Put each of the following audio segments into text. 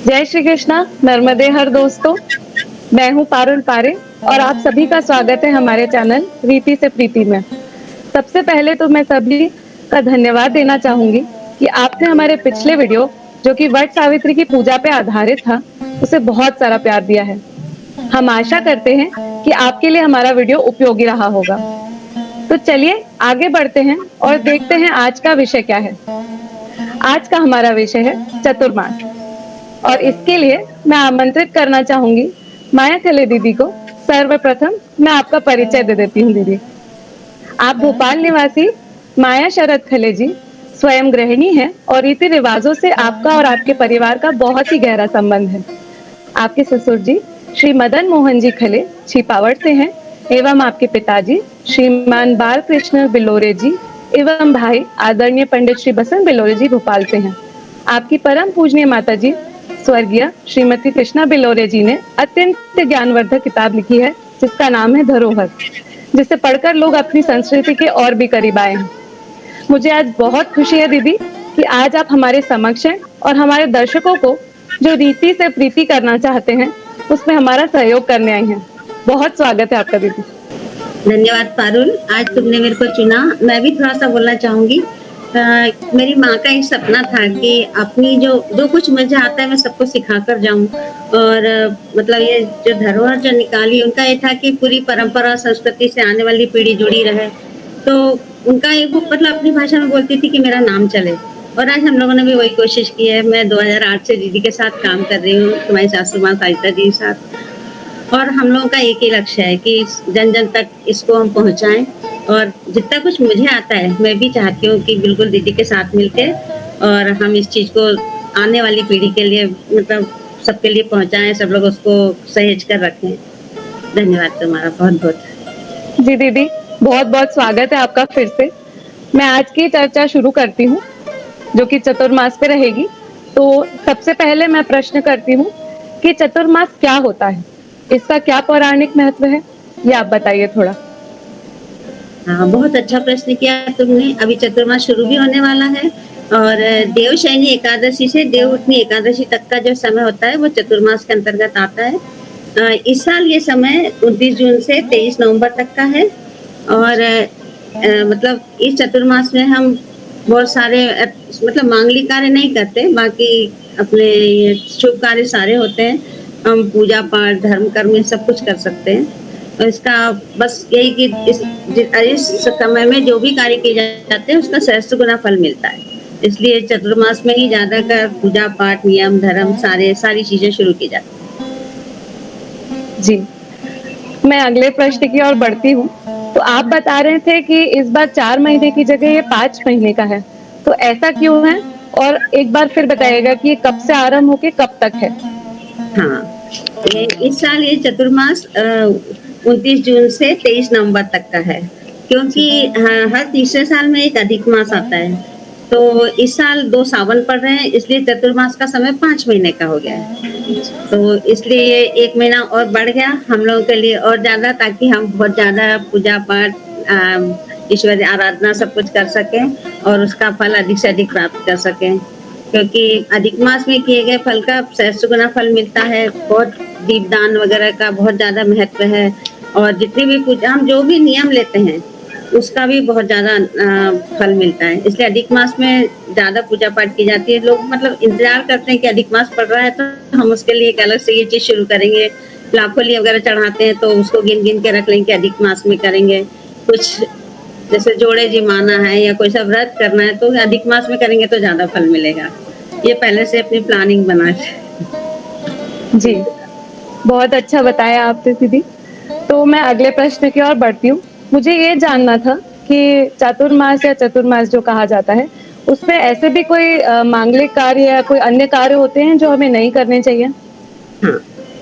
जय श्री कृष्णा, नर्मदे हर दोस्तों। मैं हूँ पारुल पारे और आप सभी का स्वागत है हमारे चैनल रीति से प्रीति में। सबसे पहले तो मैं सभी का धन्यवाद देना चाहूंगी कि आपने हमारे पिछले वीडियो जो कि वट सावित्री की पूजा पे आधारित था, उसे बहुत सारा प्यार दिया है। हम आशा करते हैं कि आपके लिए हमारा वीडियो उपयोगी रहा होगा। तो चलिए आगे बढ़ते हैं और देखते हैं आज का विषय क्या है। आज का हमारा विषय है चतुर्मास और इसके लिए मैं आमंत्रित करना चाहूंगी माया खले दीदी को। सर्वप्रथम मैं आपका परिचय दे देती हूँ दीदी। आप भोपाल निवासी माया शरद खले जी स्वयं गृहिणी हैं और रीति रिवाजों से आपका और आपके परिवार का बहुत ही गहरा संबंध है। आपके ससुर जी श्री मदन मोहन जी खले छिपावट से हैं एवं आपके पिताजी श्रीमान बाल कृष्ण बिलोरे जी एवं भाई आदरणीय पंडित श्री बसंत बिलोरे जी भोपाल से हैं। आपकी परम पूजनीय माता जी स्वर्गीय श्रीमती कृष्णा बिलोरे जी ने अत्यंत ज्ञानवर्धक किताब लिखी है जिसका नाम है धरोहर, जिसे पढ़कर लोग अपनी संस्कृति के और भी करीब आए हैं। मुझे आज बहुत खुशी है दीदी कि आज आप हमारे समक्ष हैं और हमारे दर्शकों को जो रीति से प्रीति करना चाहते हैं उसमें हमारा सहयोग करने आई हैं। बहुत स्वागत है आपका दीदी। धन्यवाद पारुल, आज तुमने मेरे को चुना। मैं भी थोड़ा सा बोलना चाहूंगी। मेरी माँ का एक सपना था कि अपनी जो कुछ मुझे आता है मैं सबको सिखा कर जाऊं और मतलब ये जो धरोहर जो निकाली उनका ये था कि पूरी परंपरा संस्कृति से आने वाली पीढ़ी जुड़ी रहे। तो उनका एक मतलब अपनी भाषा में बोलती थी कि मेरा नाम चले और आज हम लोगों ने भी वही कोशिश की है। मैं 2008 से दीदी के साथ काम कर रही हूँ, तुम्हारी सासू माँ सरिता जी के साथ, और हम लोगों का एक ही लक्ष्य है कि जन जन तक इसको हम पहुँचाएं। और जितना कुछ मुझे आता है मैं भी चाहती हूँ कि बिल्कुल दीदी के साथ मिलके और हम इस चीज़ को आने वाली पीढ़ी के लिए मतलब सबके लिए पहुँचाएं, सब लोग उसको सहेज कर रखें। धन्यवाद तुम्हारा बहुत बहुत। जी दीदी, बहुत बहुत स्वागत है आपका फिर से। मैं आज की चर्चा शुरू करती हूँ जो कि चतुर्मास पे रहेगी। तो सबसे पहले मैं प्रश्न करती हूँ कि चतुर्मास क्या होता है, इसका क्या पौराणिक महत्व है, ये आप बताइए थोड़ा। हाँ, बहुत अच्छा प्रश्न किया तुमने। अभी चतुर्मास शुरू भी होने वाला है और देवशयनी एकादशी से देवउठनी एकादशी तक का जो समय होता है वो चतुर्मास के अंतर्गत आता है। इस साल ये समय 29 जून से 23 नवंबर तक का है और मतलब इस चतुर्मास में हम बहुत सारे मतलब मांगलिक कार्य नहीं करते, बाकी अपने शुभ कार्य सारे होते हैं। हम पूजा पाठ धर्म कर्म सब कुछ कर सकते हैं। और इसका बस यही कि इस समय में जो भी कार्य किए जाते हैं उसका सहस्त्र गुना फल मिलता है। इसलिए चतुर्मास में ही ज्यादातर पूजा पाठ नियम धर्म सारी चीजें शुरू की जाती हैं। जी, मैं अगले प्रश्न की ओर बढ़ती हूँ। तो आप बता रहे थे कि इस बार 4 महीने की जगह ये 5 महीने का है, तो ऐसा क्यों है? और एक बार फिर बताइएगा कि ये कब से आरंभ होके कब तक है? हाँ, इस साल ये चतुर्मास 29 जून से 23 नवंबर तक का है, क्योंकि हर तीसरे साल में एक अधिक मास आता है। तो इस साल 2 सावन पड़ रहे हैं, इसलिए चतुर्मास का समय 5 महीने का हो गया है। तो इसलिए ये 1 महीना और बढ़ गया हम लोगों के लिए और ज्यादा, ताकि हम बहुत ज्यादा पूजा पाठ ईश्वर आराधना सब कुछ कर सकें और उसका फल अधिक से अधिक प्राप्त कर सकें। क्योंकि अधिक मास में किए गए फल का सहस्त्र गुना फल मिलता है। बहुत दीपदान वगैरह का बहुत ज्यादा महत्व है और जितनी भी पूजा हम जो भी नियम लेते हैं उसका भी बहुत ज्यादा फल मिलता है। इसलिए अधिक मास में ज्यादा पूजा पाठ की जाती है। लोग मतलब इंतजार करते हैं कि अधिक मास पड़ रहा है तो हम उसके लिए एक अलग से ये चीज शुरू करेंगे। लाखोली वगैरह चढ़ाते हैं तो उसको गिन गिन के रख लेंगे, अधिक मास में करेंगे। कुछ जैसे जोड़े जी माना है या कोई सा व्रत करना है तो अधिक मास में करेंगे तो ज्यादा फल मिलेगा। ये पहले से अपनी प्लानिंग बना है। जी, बहुत अच्छा बताया आपने दीदी। तो मैं अगले प्रश्न की ओर बढ़ती हूँ। मुझे ये जानना था कि चातुर्मास या चतुर्मास जो कहा जाता है, उसमें ऐसे भी कोई मांगलिक कार्य या कोई अन्य कार्य होते हैं जो हमें नहीं करने चाहिए? हाँ,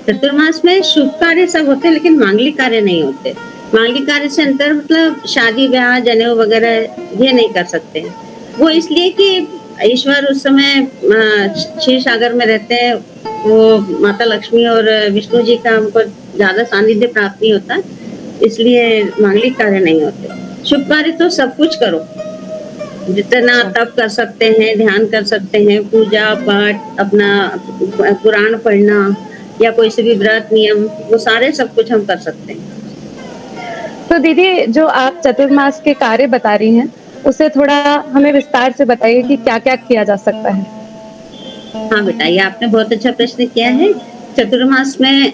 चतुर्मास में शुभ कार्य सब होते हैं लेकिन मांगलिक कार्य नहीं होते। मांगलिक कार्य से अंतर मतलब शादी ब्याह जनेऊ वगैरह ये नहीं कर सकते हैं। वो इसलिए कि ईश्वर उस समय क्षीर सागर में रहते हैं। वो माता लक्ष्मी और विष्णु जी का हमको ज्यादा सानिध्य प्राप्त नहीं होता, इसलिए मांगलिक कार्य नहीं होते। शुभ कार्य तो सब कुछ करो, जितना अच्छा। तप कर सकते हैं, ध्यान कर सकते हैं, पूजा पाठ अपना पुराण पढ़ना या कोई से भी व्रत नियम, वो सारे सब कुछ हम कर सकते हैं। तो दीदी जो आप चतुर्मास के कार्य बता रही हैं, उसे थोड़ा हमें विस्तार से बताइए कि क्या-क्या किया जा सकता है? हाँ बेटा, ये आपने बहुत अच्छा प्रश्न किया है। चतुर्मास में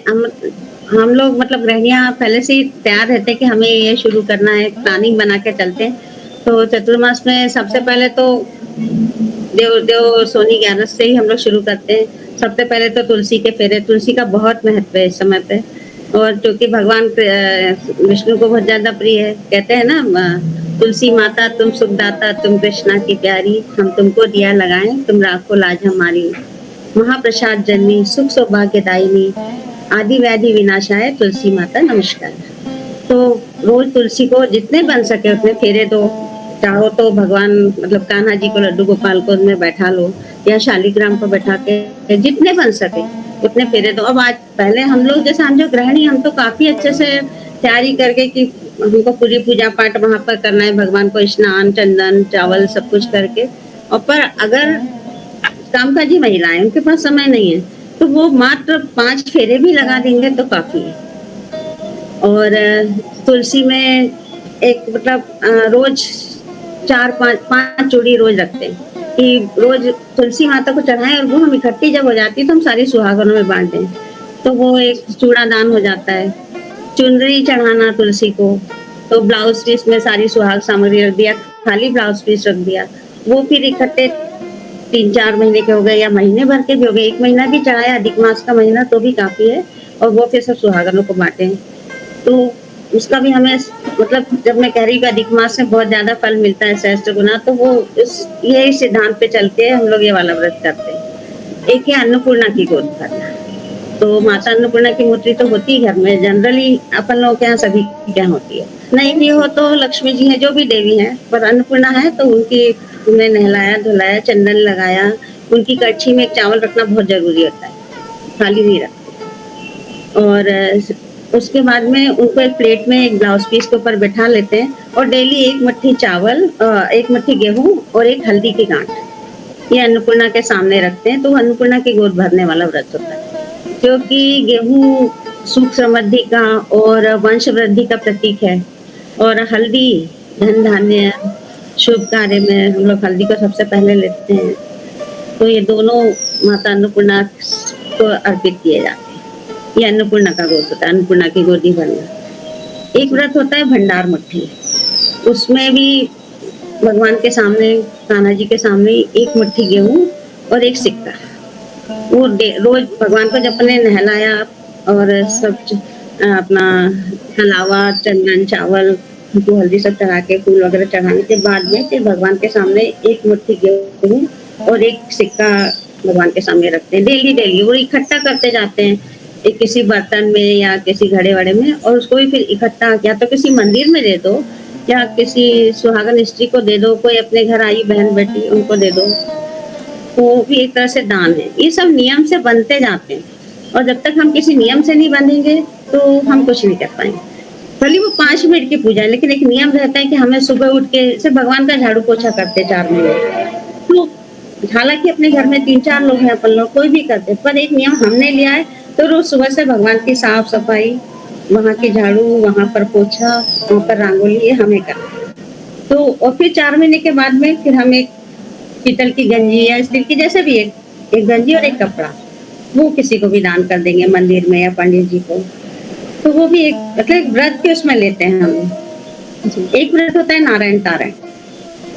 हम लोग मतलब गृहिणियाँ पहले से ही तैयार रहते हैं कि हमें ये शुरू करना है, प्लानिंग बना के चलते हैं। तो चतुर्मास में सबसे पहले तो देव देव सोनी 11 से ही हम लोग शुरू करते हैं। सबसे पहले तो तुलसी के फेरे, तुलसी का बहुत महत्व है इस समय पे, और क्योंकि भगवान विष्णु को बहुत ज़्यादा प्रिय है। कहते हैं ना तुलसी माता तुम सुखदाता, तुम कृष्णा की प्यारी, हम तुमको दिया लगाएँ, तुम राखो लाज हमारी। महाप्रसाद जननी, सुख सौभाग्यदायिनी, आदि व्याधि विनाशाय तुलसी माता नमस्कार। तो रोज तुलसी को जितने बन सके उतने फेरे दो। चाहो तो भगवान मतलब कान्हा जी को, लड्डू गोपाल को उनमें बैठा लो, या शालिग्राम को बैठा के जितने बन सके उतने फेरे दो। अब आज पहले हम लोग जैसे हम जो गृहिणी, हम तो काफी अच्छे से तैयारी करके कि हमको पूरी पूजा पाठ वहां पर करना है, भगवान को स्नान चंदन चावल सब कुछ करके। और पर अगर कामकाजी महिलाएं, उनके पास समय नहीं है, तो वो मात्र 5 फेरे भी लगा देंगे तो काफी है। और तुलसी में एक मतलब रोज 4-5 चूड़ी रोज रखते हैं कि रोज तुलसी माता को चढ़ाएं, और वो हम इकट्ठी जब हो जाती है तो हम सारी सुहागनों में बांट दें, तो वो एक चूड़ा दान हो जाता है। चुनरी चढ़ाना तुलसी को, तो ब्लाउज पीस में सारी सुहाग सामग्री रख दिया, खाली ब्लाउज पीस रख दिया, वो फिर इकट्ठे 3-4 महीने के हो गए या महीने भर के भी हो गए, 1 महीना भी चढ़ाया, अधिक मास का महीना तो भी काफी है, और वो फिर सब सुहागनों को बांटे। तो उसका भी हमें मतलब जब मैं कह रही हूँ अधिक मास में बहुत ज्यादा फल मिलता है, सहस्त्र गुना, तो वो इस यही सिद्धांत पे चलते हैं हम लोग ये वाला व्रत करते हैं। एक है अन्नपूर्णा की गोद भरना। तो माता अन्नपूर्णा की मूर्ति तो होती है घर में, जनरली अपन लोगों के यहाँ सभी के यहाँ होती है। नहीं भी हो तो लक्ष्मी जी है, जो भी देवी है, पर अन्नपूर्णा है तो उनकी उन्हें नहलाया धुलाया, चंदन लगाया, उनकी कड़छी में एक चावल रखना बहुत जरूरी होता है, खाली नहीं रखते। और उसके बाद में उनको एक प्लेट में एक ब्लाउज पीस के ऊपर बैठा लेते हैं, और डेली 1 मुट्ठी चावल, 1 मुट्ठी गेहूं और 1 हल्दी की गांठ, ये अन्नपूर्णा के सामने रखते हैं। तो अन्नपूर्णा की गोद भरने वाला व्रत होता है, क्योंकि गेहूं सुख समृद्धि का और वंश वृद्धि का प्रतीक है, और हल्दी धन धान्य शुभ कार्य में हम लोग हल्दी को सबसे पहले लेते हैं। तो ये दोनों माता अन्नपूर्णा को अर्पित किए जाते हैं। ये अन्नपूर्णा का गोद होता है, अन्नपूर्णा की गोदी भरना। एक व्रत होता है भंडार मुट्ठी, उसमें भी भगवान के सामने, कान्हा जी के सामने 1 मुट्ठी गेहूं और 1 सिक्का, वो रोज भगवान को जब अपने नहलाया और सब अपना हलावा चंदन चावल उनको हल्दी सब चढ़ा के फूल वगैरह चढ़ाने के बाद में फिर भगवान के सामने 1 मुट्ठी गेहूं और 1 सिक्का भगवान के सामने रखते हैं। डेली डेली वो इकट्ठा करते जाते हैं, एक किसी बर्तन में या किसी घड़े वड़े में, और उसको भी फिर इकट्ठा या तो किसी मंदिर में दे दो, या किसी सुहागन स्त्री को दे दो, कोई अपने घर आई बहन बेटी उनको दे दो, तो वो भी एक तरह से दान है। ये सब नियम से बनते जाते हैं, और जब तक हम किसी नियम से नहीं बनेंगे तो हम कुछ नहीं कर पाएंगे। भले वो 5 मिनट की पूजा है, लेकिन एक नियम रहता है कि हमें सुबह उठ के से भगवान का झाड़ू पोछा करते 4 मिनट। तो हालांकि अपने घर में 3-4 लोग हैं, अपन लोग कोई भी करते, पर एक नियम हमने लिया है, तो रोज सुबह से भगवान की साफ सफाई, वहाँ की झाड़ू, वहाँ पर पोछा, वहाँ पर रंगोली, ये हमें करना है। तो और फिर 4 महीने के बाद में फिर हम एक पीतल की गंजी या स्टील की, जैसे भी एक गंजी और एक कपड़ा, वो किसी को भी दान कर देंगे मंदिर में या पंडित जी को। तो वो भी एक मतलब एक व्रत के उसमें लेते हैं हम। एक व्रत होता है नारायण तारण।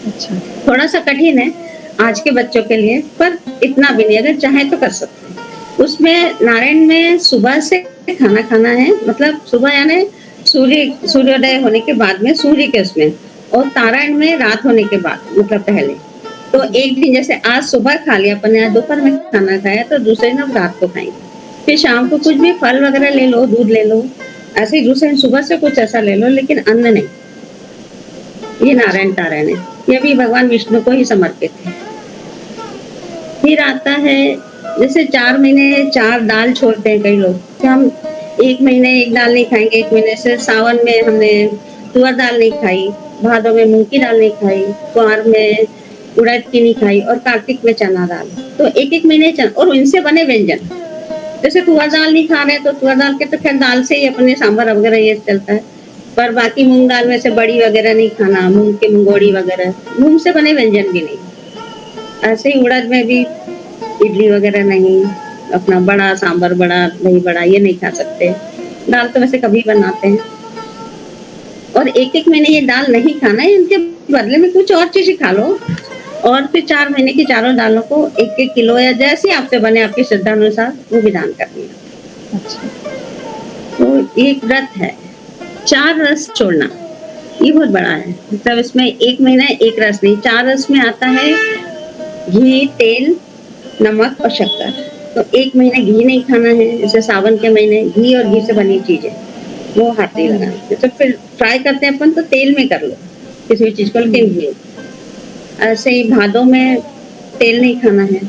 अच्छा। थोड़ा सा कठिन है आज के बच्चों के लिए, पर इतना भी नहीं, अगर चाहे तो कर सकते हैं। उसमें नारायण में सुबह से खाना खाना है, मतलब सुबह यानी सूर्योदय होने के बाद में सूर्य के उसमें, और तारायण में रात होने के बाद, मतलब पहले। तो एक दिन जैसे आज सुबह खा लिया अपन ने, आज दोपहर में खाना खाया, तो दूसरे दिन हम रात को खाएंगे। फिर शाम को कुछ भी फल वगैरह ले लो, दूध ले लो, ऐसे ही दूसरे दिन सुबह से कुछ ऐसा ले लो, लेकिन अन्न नहीं। ये नारायण तारायण है, ये भी भगवान विष्णु को ही समर्पित है। फिर आता है जैसे 4 महीने 4 दाल छोड़ते हैं कई लोग, कि हम 1 महीने 1 दाल नहीं खाएंगे, 1 महीने से सावन में हमने तुअर दाल नहीं खाई, भादों में मूंग की दाल नहीं खाई, कुंवार में उड़द की नहीं खाई और कार्तिक में चना दाल। तो एक-एक महीने चना और इनसे बने व्यंजन। जैसे तुअर दाल नहीं खा रहे तो तुअर दाल के तो खैर दाल से ही अपने सांभर वगैरह ये चलता है। पर बाकी मूंग दाल में से बड़ी वगैरह नहीं खाना, मूंग की मंगोड़ी वगैरह, मूंग से बने व्यंजन भी नहीं। ऐसे ही उड़द में भी इडली वगैरह नहीं, अपना बड़ा सांभर बड़ा, दही बड़ा ये नहीं खा सकते। दाल तो वैसे कभी बनाते हैं। और एक-एक महीने ये दाल नहीं खाना है, इनके बदले में कुछ और चीज़ें खा लो और फिर 4 महीने की चारों दालों को 1-1 किलो या जैसे आपसे बने आपकी श्रद्धा अनुसार वो भी दान करनी है। अच्छा। तो एक व्रत है, 4 रस छोड़ना, ये बहुत बड़ा है। मतलब इसमें 1 महीना 1 रस नहीं, 4 रस में आता है घी, तेल, नमक और शक्कर। तो 1 महीने घी नहीं खाना है, जैसे सावन के महीने घी और घी से बनी चीज़ें, वो हाथ नहीं लगाना। तो फिर फ्राई करते हैं अपन तो तेल में कर लो, किसी भी चीज़ को लेकिन घी। ऐसे ही भादों में तेल नहीं खाना है,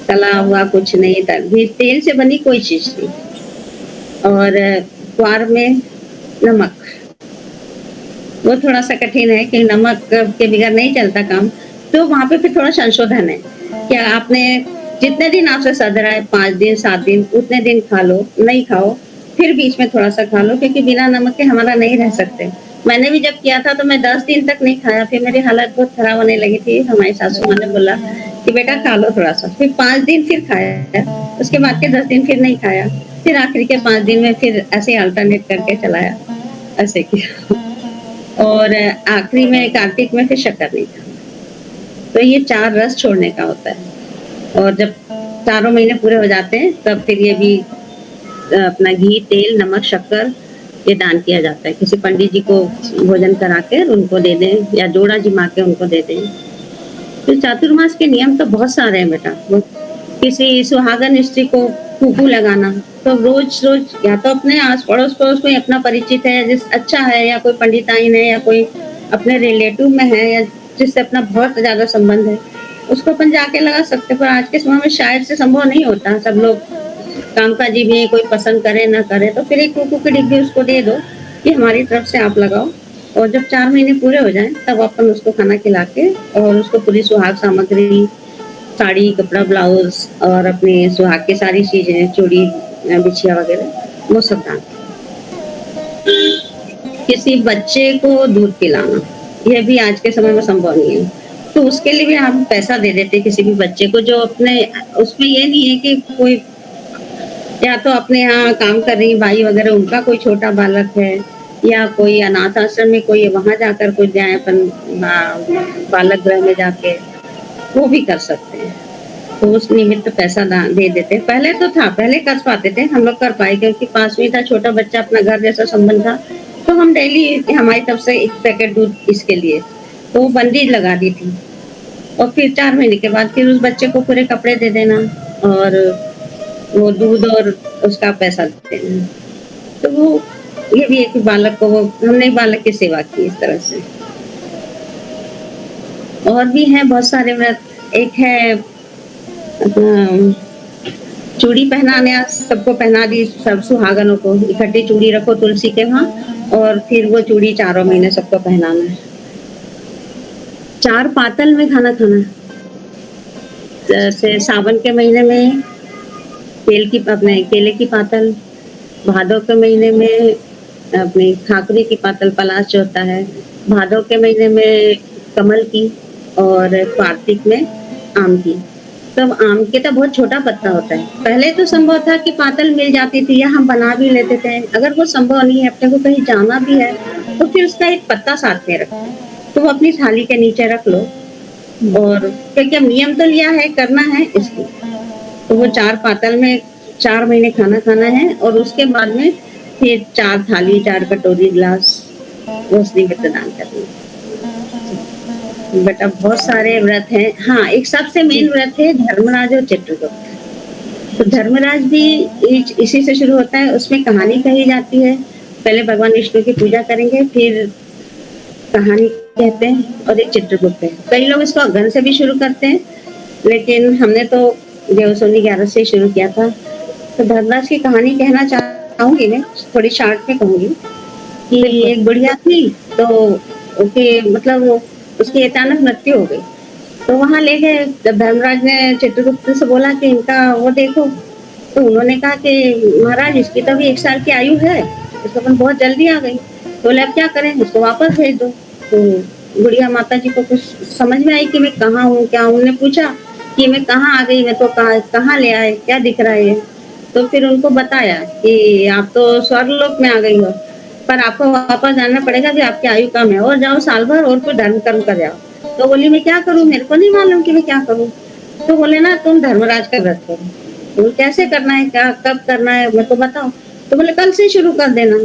तला हुआ कुछ नहीं, घी तेल से बनी कोई चीज़ नहीं। और कुंवार में नमक, वो थोड़ा-सा कठिन है कि नमक के बगैर नहीं चलता काम, तो वहाँ पे फिर थोड़ा संशोधन है कि आपने जितने दिन आपसे सध रहा है 5 दिन, 7 दिन, उतने दिन खा लो, नहीं खाओ, फिर बीच में थोड़ा-सा खा लो क्योंकि बिना नमक के हमारा नहीं रह सकते। मैंने भी जब किया था तो मैं 10 दिन तक नहीं खाया, फिर मेरी हालत बहुत खराब होने लगी थी, हमारी सासू माँ ने बोला कि बेटा खा लो थोड़ा-सा, फिर 5 दिन फिर खाया, उसके बाद के 10 दिन फिर नहीं खाया, फिर आखिरी के 5 दिन में फिर ऐसे ही अल्टरनेट करके चलाया, ऐसे किया। और आखिरी में कार्तिक में फिर शक्कर नहीं खाना। तो ये 4 रस छोड़ने का होता है और जब चारों महीने पूरे हो जाते हैं तब फिर ये भी अपना घी, तेल, नमक, शक्कर ये दान किया जाता है। किसी पंडित जी को भोजन करा के उनको दे दें या जोड़ा जिमा के उनको दे दें। तो चातुर्मास के नियम तो बहुत सारे हैं बेटा। वो किसी सुहागन स्त्री को फूफू लगाना, तो रोज-रोज या तो अपने आस पड़ोस-पड़ोस कोई अपना परिचित है, जिस अच्छा है या कोई पंडिताइन है या कोई अपने रिलेटिव में है या जिससे अपना बहुत ज़्यादा संबंध है, उसको अपन जाके लगा सकते हैं। पर आज के समय में शायद से संभव नहीं होता। सब लोग कामकाजी भी हैं, कोई पसंद करे ना करे, तो फिर एक फूफू की डिब्बी उसको दे दो कि हमारी तरफ से आप लगाओ और जब 4 महीने पूरे हो जाएँ तब अपन उसको खाना खिला के और उसको पूरी सुहाग सामग्री, साड़ी, कपड़ा, ब्लाउज़ और अपने सुहाग की सारी चीज़ें, चूड़ी, बिछिया वगैरह, वो सब दान। किसी बच्चे को दूध पिलाना, ये भी आज के समय में संभव नहीं है। तो उसके लिए भी हम पैसा दे देते हैं किसी भी बच्चे को जो अपने उसमें ये नहीं है कि कोई या तो अपने यहाँ काम कर रही बाई वगैरह उनका कोई छोटा बालक है या कोई अनाथ आश्रम में कोई वहाँ जाकर कोई जाए अपन बालक गृह में जाके वो भी कर सकते हैं। तो उस निमित्त पैसा दे देते हैं। पहले तो था, पहले कर पाते थे, हम लोग कर पाए क्योंकि पास में था, छोटा बच्चा, अपना घर जैसा संबंध था, तो हम डेली हमारी तरफ से 1 पैकेट दूध इसके लिए, तो वो बंदी लगा दी थी। और फिर 4 महीने के बाद फिर उस बच्चे को पूरे कपड़े दे देना और वो दूध और उसका पैसा दे देना। तो वो ये भी एक बालक को वो हमने बालक की सेवा की इस तरह से। और भी हैं बहुत सारे व्रत। एक है चूड़ी पहनाने, सबको पहना दी, सब सुहागनों को इकट्ठी चूड़ी रखो तुलसी के वहाँ और फिर वो चूड़ी 4 महीने सबको पहनाना है। 4 पातल में खाना खाना, जैसे सावन के महीने में अपने केले की पातल, भादव के महीने में अपनी खाकरी की पातल, पलाश जो होता है, भादव के महीने में कमल की और कार्तिक में आम की। तब आम के तो बहुत छोटा पत्ता होता है। पहले तो संभव था कि पातल मिल जाती थी या हम बना भी लेते थे। अगर वो संभव नहीं है, अपने को कहीं जाना भी है, तो फिर उसका एक पत्ता साथ में रखो, तो वो अपनी थाली के नीचे रख लो। और क्योंकि अब नियम तो लिया है, करना है इसलिए, तो वो 4 पातल में 4 महीने खाना खाना है और उसके बाद में फिर 4 थाली, 4 कटोरी, गिलास वो निमित्त दान करना। बेटा बहुत सारे व्रत हैं। हाँ, एक सबसे मेन व्रत है धर्मराज और चित्रगुप्त। तो धर्मराज भी इसी से शुरू होता है, उसमें कहानी कही जाती है। पहले भगवान विष्णु की पूजा करेंगे, फिर कहानी कहते हैं और एक चित्रगुप्त है। कई लोग इसको अगन से भी शुरू करते हैं, लेकिन हमने तो देवसोनी 11 से शुरू किया था। तो धर्मराज की कहानी कहना चाहूंगी मैं, थोड़ी शॉर्ट में कहूंगी कि बिल्कुल। एक बुढ़िया थी, तो उसकी मतलब उसकी अचानक मृत्यु हो गई। तो वहाँ ले गए, जब धर्मराज ने चित्रगुप्त से बोला कि इनका वो देखो, तो उन्होंने कहा कि महाराज इसकी तो अभी 1 साल की आयु है, इसको तो बहुत जल्दी आ गई। तो बोले अब क्या करें, इसको वापस भेज दो। तो बुढ़िया माता जी को कुछ समझ में आई कि मैं कहाँ हूँ, क्या हूँ? उन्होंने पूछा कि मैं कहाँ आ गई, मैं तो कहाँ कहाँ ले आए, क्या दिख रहा है ये? तो फिर उनको बताया कि आप तो स्वर्गलोक में आ गई हो, पर आपको वापस जाना पड़ेगा कि आपकी आयु कम है, और जाओ साल भर और कोई धर्म कर्म कर आओ। तो बोली मैं क्या करूँ, मेरे को नहीं मालूम कि मैं क्या करूँ। तो बोले ना तुम धर्मराज का व्रत करो। तो बोले कैसे करना है, क्या कब करना है मेरे को बताओ। तो बोले कल से शुरू कर देना।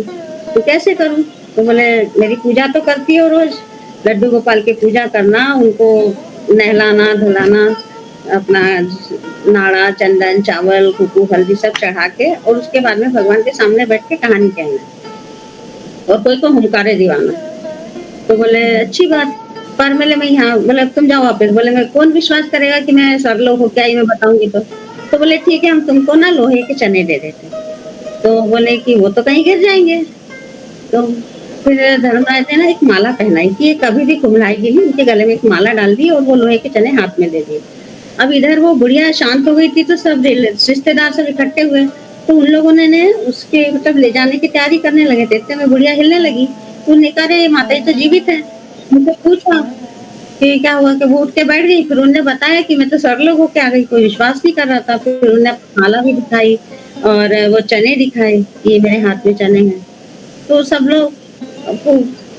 तो कैसे करूँ? तो बोले मेरी पूजा तो करती हो रोज, लड्डू गोपाल की पूजा करना, उनको नहलाना धुलाना, अपना नाड़ा चंदन चावल कुकू हल्दी सब चढ़ा के, और उसके बाद में भगवान के सामने बैठ के कहानी कहना, और कोई को हुंकारे दिवाना। तो बोले अच्छी बात, पर मैं यहाँ, बोले तुम जाओ वापस। बोले मैं कौन विश्वास करेगा कि मैं सरलोक हूँ, क्या ही मैं बताऊंगी। तो बोले ठीक है, हम तुमको ना लोहे के चने दे देते। तो बोले कि वो तो कहीं गिर जाएंगे। तो फिर धर्मराज ने ना एक माला पहनाई कि ये कभी भी कुम्हलाएगी नहीं, उनके गले में एक माला डाल दी और वो लोहे के चने हाथ में दे दिए। अब इधर वो बुढ़िया शांत हो गई थी, तो सब रिश्तेदार सब इकट्ठे हुए, तो उन लोगों ने उसके मतलब ले जाने की तैयारी करने लगे थे। इतने में बुढ़िया हिलने लगी, तो उन्होंने कहा अरे माता जी तो जीवित है। उनसे पूछा कि क्या हुआ, कि वो उठ के बैठ गई। फिर उन्होंने बताया कि मैं तो सरलोक होके आ गई, कोई विश्वास नहीं कर रहा था। फिर उन्होंने माला भी दिखाई और वो चने दिखाए, ये मेरे हाथ में चने हैं। तो सब लोग को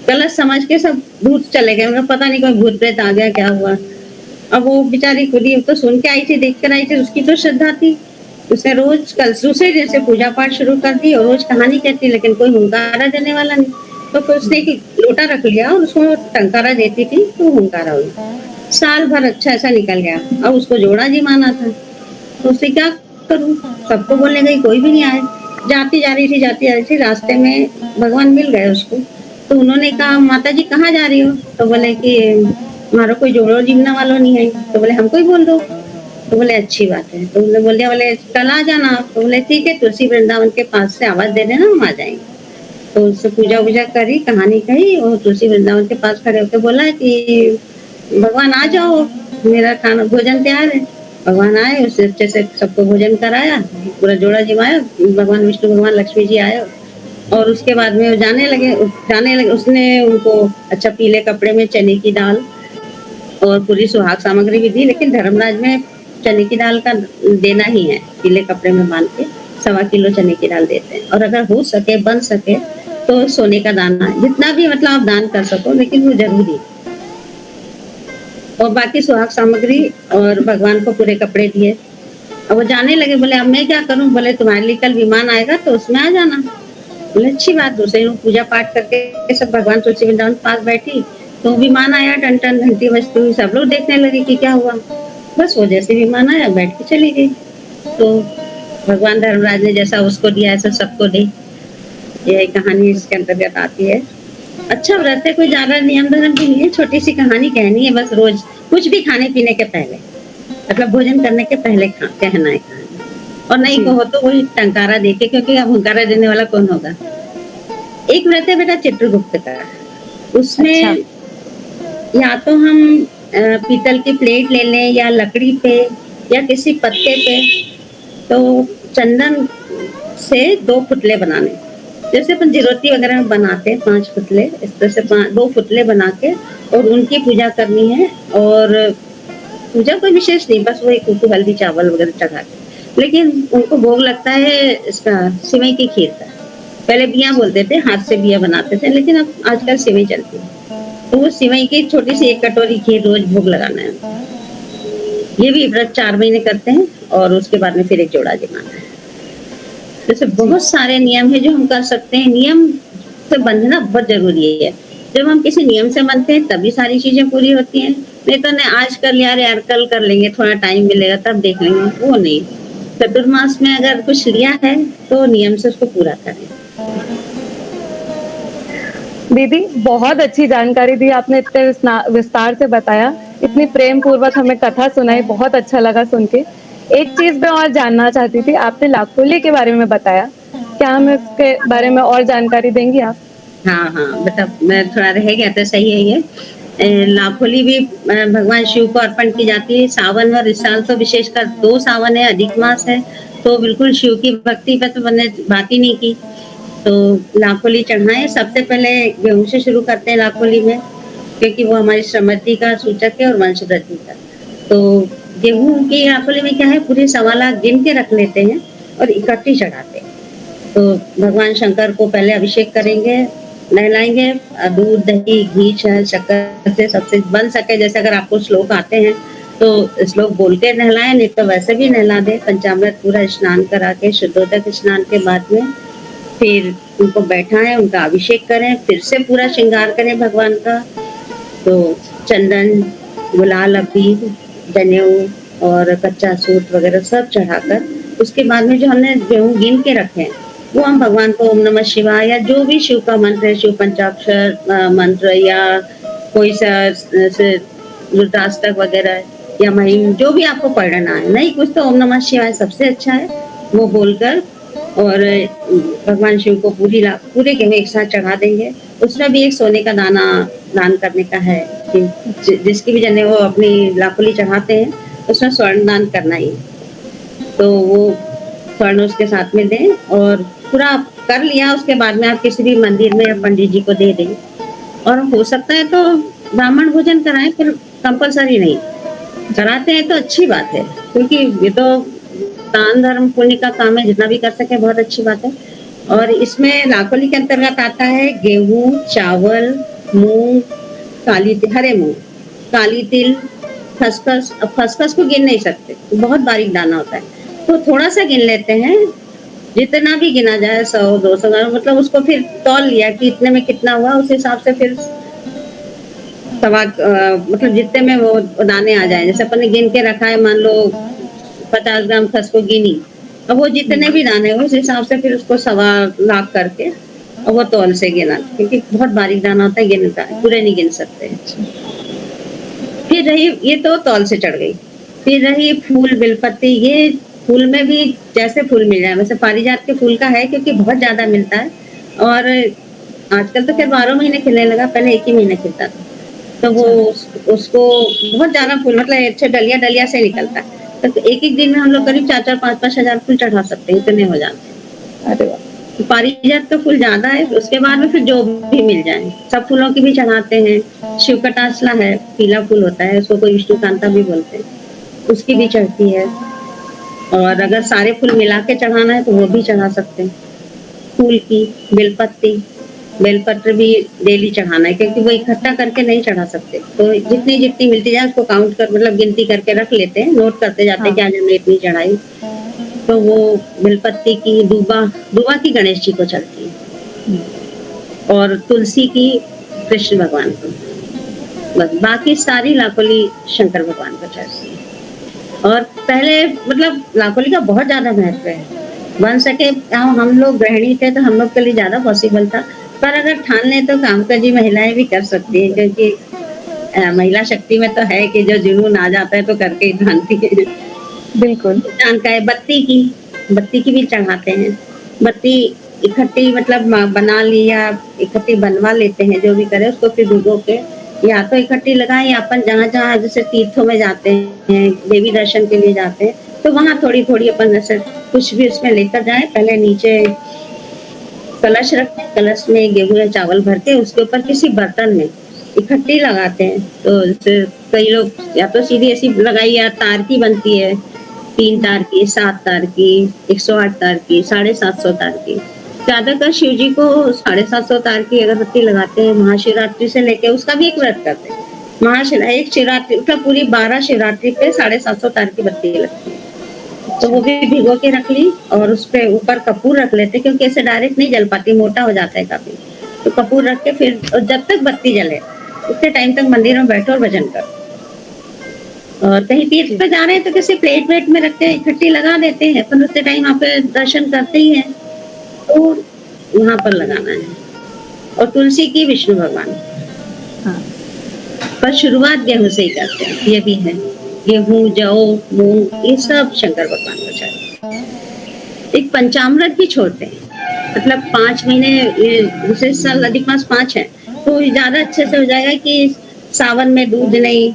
गलत समझ के सब दूर चले गए, उन्हें पता नहीं कोई भूत प्रेत आ गया, क्या हुआ। अब वो बेचारी खुद ही तो सुन के आई थी, देख कर आई थी, उसकी तो श्रद्धा थी। उसने रोज कल दूसरे दिन से पूजा पाठ शुरू कर दी और रोज कहानी कहती, लेकिन कोई हुंकारा देने वाला नहीं। तो फिर उसने एक लोटा रख लिया और उसको टंकारा देती थी, तो हुंकारा हुई। साल भर अच्छा ऐसा निकल गया। अब उसको जोड़ा जी माना था, तो उससे क्या करूं, सबको बोलने गई, कोई भी नहीं आए। जाती जा रही थी, जाती जा रही थी, रास्ते में भगवान मिल गए उसको। तो उन्होंने कहा माता जी कहाँ जा रही हो? तो बोले कि हमारा कोई जोड़ो जीवना वालों नहीं है। तो बोले हमको ही बोल दो। तो बोले अच्छी बात है। तो बोले बोले बोले कल आ जाना आप। तो बोले ठीक है, तुलसी वृंदावन के पास से आवाज दे देना, हम आ जाएंगे। तो उससे पूजा वूजा करी, कहानी कही, और तुलसी वृंदावन के पास खड़े होकर बोला कि भगवान आ जाओ, मेरा खाना भोजन तैयार है। भगवान आए, उससे अच्छे से सबको भोजन कराया, पूरा जोड़ा जिमाया। भगवान विष्णु भगवान लक्ष्मी जी आए, और उसके बाद में वो जाने लगे। उसने उनको अच्छा पीले कपड़े में चने की दाल और पूरी सुहाग सामग्री भी दी, लेकिन धर्मराज में चने की दाल का देना ही है, पीले कपड़े में बांध के 1.25 किलो चने की दाल देते हैं। और अगर हो सके बन सके तो सोने का दाना, जितना भी मतलब आप दान कर सको, लेकिन वो जरूरी है। और बाकी सुहाग सामग्री और भगवान को पूरे कपड़े दिए। अब वो जाने लगे, बोले अब मैं क्या करूं? बोले तुम्हारे लिए कल विमान आएगा तो उसमें आ जाना। बोले अच्छी बात। दूसरे दिन पूजा पाठ करके सब भगवान तुलसी वृंदावन के पास बैठी, तो विमान आया, टन टन घंटी बजती हुई, सब लोग देखने लगे कि क्या हुआ। बस वो जैसे विमान आया बैठ के चली गई। तो भगवान धर्मराज ने जैसा उसको दिया ऐसा सबको दे। ये कहानी इसके अंतर्गत आती है। अच्छा व्रत है, कोई ज्यादा नियम धर्म भी नहीं है, छोटी सी कहानी कहनी है बस। रोज कुछ भी खाने पीने के पहले, मतलब भोजन करने के पहले कहना है कहानी। और नहीं जी। कहो तो वही टंकारा देके, क्योंकि अब हुंकारा देने वाला कौन होगा। एक व्रत है बेटा चित्रगुप्त का, उसमें अच्छा। या तो हम पीतल की प्लेट ले लें, या लकड़ी पे, या किसी पत्ते पे, तो चंदन से 2 पुतले बनाने, जैसे अपन जिरोती वगैरह में बनाते हैं 5 पुतले, इस तरह से 2 पुतले बना के, और उनकी पूजा करनी है। और पूजा कोई विशेष नहीं, बस वही कुकू हल्दी चावल वगैरह चढ़ा के। लेकिन उनको भोग लगता है इसका सिवई की खीर का। पहले बिया बोलते थे, हाथ से बिया बनाते थे, लेकिन अब आजकल सिवई चलती है। तो वो सिवई की छोटी सी 1 कटोरी खीर रोज भोग लगाना है। ये भी व्रत 4 महीने करते हैं, और उसके बाद में फिर एक जोड़ा जमाना है। जैसे जी। बहुत सारे नियम है जो हम कर सकते हैं। नियम से बंधना बहुत जरूरी है। जब हम किसी नियम से बनते हैं तभी सारी चीजें पूरी होती हैं। नहीं तो नहीं आज कर लिया, अरे यार कल कर लेंगे, थोड़ा टाइम मिलेगा तब देख लेंगे, वो नहीं। चतुर्मास में अगर कुछ लिया है तो नियम से उसको पूरा करें। दीदी बहुत अच्छी जानकारी दी आपने, इतने विस्तार से बताया, इतनी प्रेम पूर्वक हमें कथा सुनाई, बहुत अच्छा लगा सुन के। एक चीज मैं और जानना चाहती थी, आपने लाखोली के बारे में बताया, क्या हमें उसके बारे में और जानकारी देंगी आप? हाँ, हाँ, मतलब मैं थोड़ा रह गया था, सही है ये। लाखोली भी भगवान शिव को अर्पण की जाती है। सावन और इस साल तो विशेषकर 2 सावन है, अधिक मास है, तो बिल्कुल शिव की भक्ति पे तो मैंने बात ही नहीं की। तो लाखोली चढ़ाएँ, सबसे पहले गेहूँ से शुरू करते हैं लाखोली में, क्योंकि वो हमारी समृद्धि का सूचक है और वंश वृद्धि का। तो गेहूँ की लाखोली में क्या है, पूरे सवा लाख गिन के रख लेते हैं और इकट्ठी चढ़ाते हैं। तो भगवान शंकर को पहले अभिषेक करेंगे, नहलाएँगे, दूध, दही, घी, शहद, शक्कर से सबसे बन सके, जैसे अगर आपको श्लोक आते हैं, तो श्लोक बोल के नहलाएँ, नहीं तो वैसे भी नहला दें। पंचामृत पूरा स्नान करा के, शुद्धोदक स्नान के बाद में फिर उनको बैठाएँ, उनका अभिषेक करें, फिर से पूरा श्रृंगार करें भगवान का। तो चंदन, गुलाल, अबीर, जनेऊ और कच्चा सूत वगैरह सब चढ़ाकर उसके बाद में जो हमने गेहूँ गिन के रखे हैं, वो हम भगवान को ओम नमः शिवाय या जो भी शिव का मंत्र है, शिव पंचाक्षर मंत्र या कोई सा रुद्राष्टक वगैरह या महिम जो भी आपको पढ़ना है, नहीं कुछ तो ओम नमः शिवाय सबसे अच्छा है, वो बोलकर और भगवान शिव को पूरे गेहूँ एक साथ चढ़ा देंगे। उसमें भी एक सोने का दाना दान करने का है कि जिसकी भी जने वो अपनी लाखोली चढ़ाते हैं, उसमें स्वर्ण दान करना ही है। तो वो स्वर्ण उसके साथ में दें और पूरा कर लिया, उसके बाद में आप किसी भी मंदिर में या पंडित जी को दे दें। और हो सकता है तो ब्राह्मण भोजन कराएं, फिर कंपलसरी नहीं। कराते हैं तो अच्छी बात है, क्योंकि ये तो दान धर्म पुण्य का काम है, जितना भी कर सके बहुत अच्छी बात है। और इसमें लाखोली के अंतर्गत आता है गेहूँ, चावल, मूंग, हरे मूंग, काली तिल, खसखस। अब खसखस को गिन नहीं सकते, बहुत बारीक दाना होता है, तो थोड़ा सा गिन लेते हैं, जितना भी गिना जाए 100-200 ग्राम, मतलब उसको फिर तौल लिया कि इतने में कितना हुआ, उस हिसाब से फिर मतलब जितने में वो दाने आ जाए। जैसे अपन ने गिन के रखा है, मान लो 50 ग्राम खस को गिनी, अब वो जितने भी दाने हो उस हिसाब से फिर उसको 1.25 लाख करके और वो तौल से गिना, क्योंकि बहुत बारीक दाना होता है, गिनता है, पूरे नहीं गिन सकते। फिर रही ये तो तौल से चढ़ गई। फिर रही फूल, बेलपत्ती। ये फूल में भी जैसे फूल मिल जाए, वैसे पारिजात के फूल का है क्योंकि बहुत ज्यादा मिलता है और आजकल तो खैर 12 महीने खिलने लगा, पहले एक ही महीने खिलता था। तो वो उसको बहुत ज्यादा फूल, मतलब अच्छे डलिया डलिया से निकलता है, तो एक एक दिन में हम लोग करीब 4-4, 5-5 हजार फूल चढ़ा सकते हैं, इतने हो जाते हैं। अरे वाह! तो पारिजात का फूल ज्यादा है, उसके बाद में फिर जो भी मिल जाए, सब फूलों की भी चढ़ाते हैं। शिव कटासला है, पीला फूल होता है, उसको कोई विष्णुकांता भी बोलते हैं, उसकी भी चढ़ती है। और अगर सारे फूल मिला के चढ़ाना है तो वो भी चढ़ा सकते हैं। फूल की, बेलपत्ती, बेलपत्र भी डेली चढ़ाना है, क्योंकि वो इकट्ठा करके नहीं चढ़ा सकते, तो जितनी जितनी मिलती जाए उसको काउंट कर, मतलब गिनती करके रख लेते हैं, नोट करते जाते हैं कि आज हमने इतनी चढ़ाई। तो वो बेलपत्ती की, दूबा की गणेश जी को चढ़ती है और तुलसी की कृष्ण भगवान को, बस बाकी सारी लाखोली शंकर भगवान को चढ़ती है। और पहले मतलब लाखोली का बहुत ज्यादा महत्व है, बन सके हम लोग गृहिणी थे तो हम लोग के लिए ज्यादा पॉसिबल था, पर अगर ठान ले तो कामकाजी महिलाएं भी कर सकती हैं, क्योंकि महिला शक्ति में तो है कि जो जुनून आ जाता है तो करके ही ठानती है। बिल्कुल। दान का है, बत्ती की भी चढ़ाते हैं। बत्ती इकट्ठी मतलब बना ली या इकट्ठी बनवा लेते हैं, जो भी करे उसको फिर भिगो के या तो इकट्ठी लगाएं, या अपन जहाँ-जहाँ जैसे तीर्थों में जाते हैं, देवी दर्शन के लिए जाते हैं, तो वहाँ थोड़ी-थोड़ी अपन जैसे कुछ भी उसमें लेकर जाएं। पहले नीचे कलश रखें, कलश में गेहूँ या चावल भर के उसके ऊपर किसी बर्तन में इकट्ठी लगाते हैं। तो जैसे कई लोग या तो सीधी ऐसी लगाई या तार की बनती है, 3 तार की, 7 तार की, 108 तार की, 750 तार की। ज्यादातर शिव जी को 750 तार की अगरबत्ती लगाते हैं। महाशिवरात्रि से लेके उसका भी एक व्रत करते हैं। एक शिवरात्रि मतलब पूरी 12 शिवरात्रि पे 750 तार की बत्ती लगती है, तो वो भी भिगो के रख ली और उस पे ऊपर कपूर रख लेते, क्योंकि ऐसे डायरेक्ट नहीं जल पाती, मोटा हो जाता है काफी। तो कपूर रख के फिर जब तक बत्ती जले उतने टाइम तक मंदिर में बैठो और भजन करो। और कहीं तीर्थ पे जा रहे हैं तो किसी प्लेट वेट में रख के इकट्ठी लगा देते हैं, पर उतने टाइम आप दर्शन करते ही हैं, तो वहां पर लगाना है। और तुलसी की, विष्णु भगवान। हाँ। पर शुरुआत गेहूं से ही करते हैं, ये भी है। गेहूं, जौ, मूंग, ये सब शंकर भगवान को चाहिए। एक पंचामृत भी छोड़ते हैं, मतलब 5 महीने दूसरे साल अधिक मास 5 है, तो ज़्यादा अच्छे से हो जाएगा कि सावन में दूध नहीं,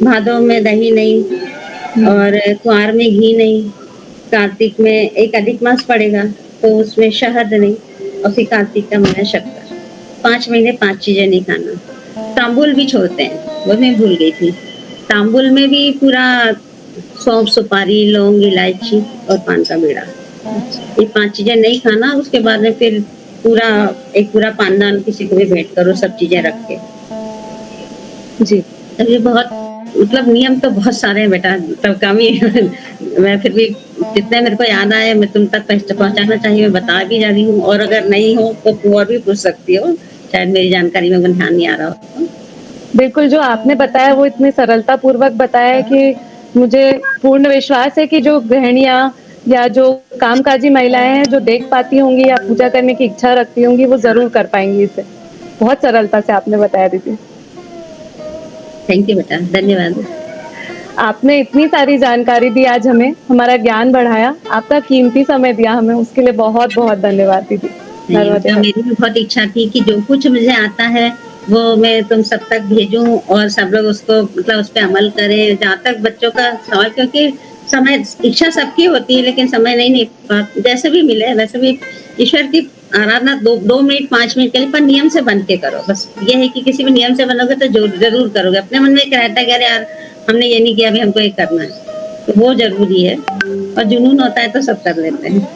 भादों में दही नहीं और कुंवार में घी नहीं, कार्तिक में एक अधिक मास पड़ेगा, तो उसमें शहद नहीं और फिर कार्तिक का महीना शक्कर। 5 महीने 5 चीज़ें नहीं खाना। तांबुल भी छोड़ते हैं, वो मैं भूल गई थी। तांबुल में भी पूरा सौंफ, सुपारी, लौंग, इलायची और पान का बीड़ा। ये 5 चीज़ें नहीं खाना, उसके बाद में फिर पूरा एक पूरा पानदान किसी को भी भेंट करो सब चीज़ें रख के। जी। तब ये बहुत मतलब नियम तो बहुत सारे हैं बेटा, तब कम ही मैं फिर भी जितने मेरे को याद आए मैं तुम तक पहुँचाना चाहिए, मैं बता भी जा रही हूँ और अगर नहीं हो तो तुम और भी पूछ सकती हो, शायद मेरी जानकारी में ध्यान नहीं आ रहा हो तो। बिल्कुल, जो आपने बताया वो इतनी सरलता पूर्वक बताया है कि मुझे पूर्ण विश्वास है कि जो गृहिणियाँ या जो कामकाजी महिलाएँ हैं, जो देख पाती होंगी या पूजा करने की इच्छा रखती होंगी, वो ज़रूर कर पाएँगी इसे। बहुत सरलता से आपने बताया दीदी। थैंक यू बेटा, धन्यवाद। आपने इतनी सारी जानकारी दी आज हमें, हमारा ज्ञान बढ़ाया, आपका कीमती समय दिया हमें, उसके लिए बहुत-बहुत धन्यवाद दीदी। नर्मदे तो हर। मेरी भी बहुत इच्छा थी कि जो कुछ मुझे आता है वो मैं तुम सब तक भेजूं और सब लोग उसको मतलब उस पे अमल करें, जहाँ तक बच्चों का सवाल, क्योंकि समय इच्छा सबकी होती है लेकिन समय नहीं निकल पाता, जैसे भी मिले वैसे भी ईश्वर की आराधना 2 मिनट 5 मिनट के लिए, पर नियम से बन के करो। बस ये है कि किसी भी नियम से बनोगे तो जरूर करोगे। अपने मन में एक रहता है कि अरे यार हमने ये नहीं किया, अभी हमको ये करना है, तो वो जरूरी है। और जुनून होता है तो सब कर लेते हैं।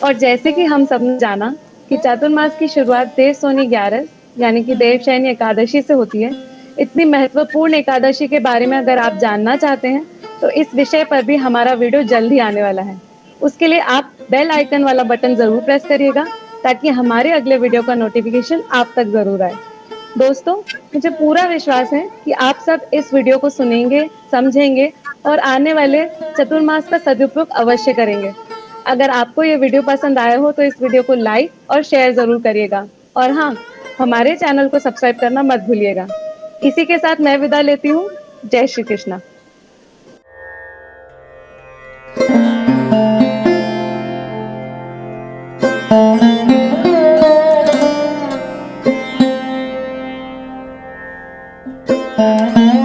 और जैसे कि हम सबने जाना कि चातुर्मास की शुरुआत देव सोनी 11 यानी कि देवशयनी एकादशी से होती है, इतनी महत्वपूर्ण एकादशी के बारे में अगर आप जानना चाहते हैं, तो इस विषय पर भी हमारा वीडियो जल्द ही आने वाला है। उसके लिए आप बेल आइकन वाला बटन ज़रूर प्रेस करिएगा, ताकि हमारे अगले वीडियो का नोटिफिकेशन आप तक ज़रूर आए। दोस्तों, मुझे पूरा विश्वास है कि आप सब इस वीडियो को सुनेंगे, समझेंगे और आने वाले चतुर्मास का सदुपयोग अवश्य करेंगे। अगर आपको ये वीडियो पसंद आया हो तो इस वीडियो को लाइक और शेयर ज़रूर करिएगा। और हाँ, हमारे चैनल को सब्सक्राइब करना मत भूलिएगा। इसी के साथ मैं विदा लेती हूँ। जय श्री कृष्णा।